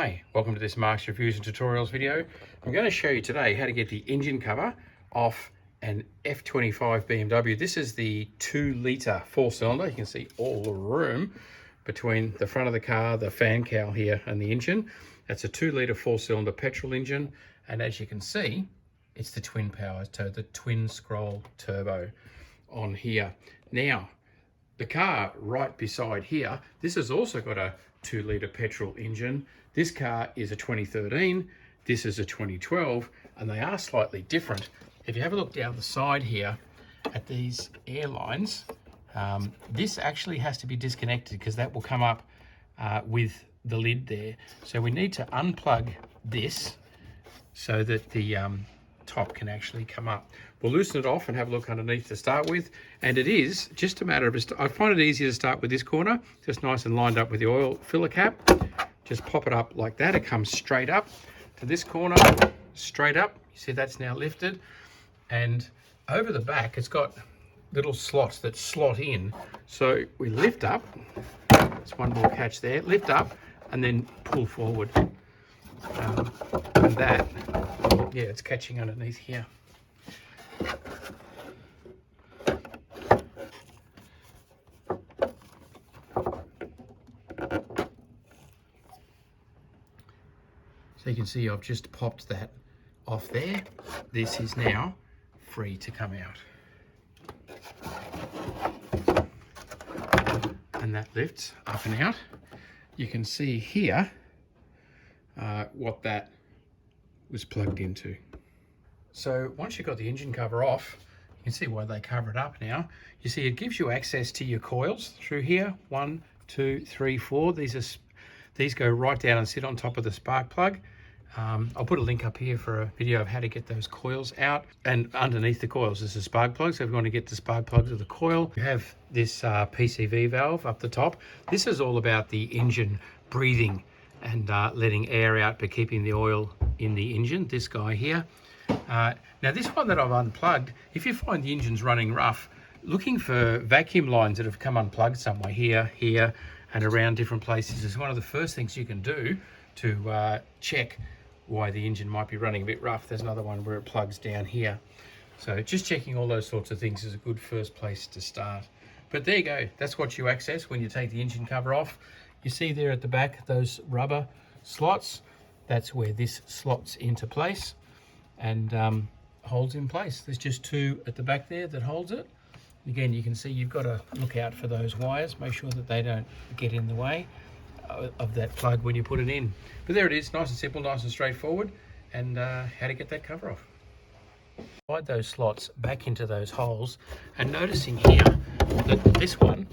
Hi, welcome to this Mark's Reviews and Tutorials video. I'm going to show you today how to get the engine cover off an F25 BMW. This is the 2-litre 4-cylinder. You can see all the room between the front of the car, the fan cowl here, and the engine. That's a 2-litre 4-cylinder petrol engine, and as you can see, it's the twin power, so the twin scroll turbo on here. Now, the car right beside here, this has also got a 2-litre petrol engine. This car is a 2013, this is a 2012, and they are slightly different. If you have a look down the side here at these air lines, this actually has to be disconnected because that will come up with the lid there. So we need to unplug this so that the top can actually come up. We'll loosen it off and have a look underneath to start with, and it is just a matter of, I find it easier to start with this corner, just nice and lined up with the oil filler cap. Just pop it up like that. It comes straight up to this corner, straight up. You see that's now lifted, and over the back it's got little slots that slot in. So we lift up, there's one more catch there, lift up and then pull forward, and that, yeah, it's catching underneath here. So you can see I've just popped that off there. This is now free to come out. And that lifts up and out. You can see here what that was plugged into. So once you've got the engine cover off, you can see why they cover it up now. You see it gives you access to your coils through here. 1, 2, 3, 4. These go right down and sit on top of the spark plug. I'll put a link up here for a video of how to get those coils out, and underneath the coils is a spark plug. So if you want to get the spark plug to the coil, you have this PCV valve up the top. This is all about the engine breathing and letting air out but keeping the oil in the engine, this guy here. Now this one that I've unplugged, if you find the engine's running rough, looking for vacuum lines that have come unplugged somewhere here and around different places is one of the first things you can do to check why the engine might be running a bit rough. There's another one where it plugs down here. So just checking all those sorts of things is a good first place to start. But there you go, that's what you access when you take the engine cover off. You see there at the back those rubber slots, that's where this slots into place and holds in place. There's just 2 at the back there that holds it. Again, you can see you've got to look out for those wires, make sure that they don't get in the way of that plug when you put it in. But there it is, nice and simple, nice and straightforward, and how to get that cover off. Slide those slots back into those holes, and noticing here that this one,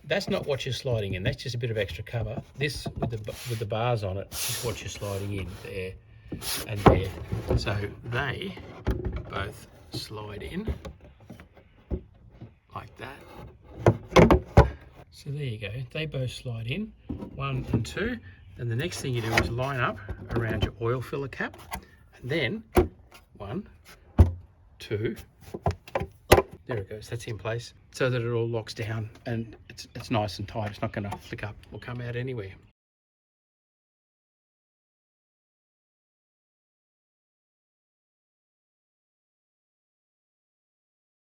that's not what you're sliding in, that's just a bit of extra cover. This with the bars on it is what you're sliding in there and there. So they both slide in like that. So there you go, they both slide in, 1 and 2. And the next thing you do is line up around your oil filler cap, and then 1, 2, there it goes, that's in place, so that it all locks down and it's nice and tight. It's not going to flick up or come out anywhere.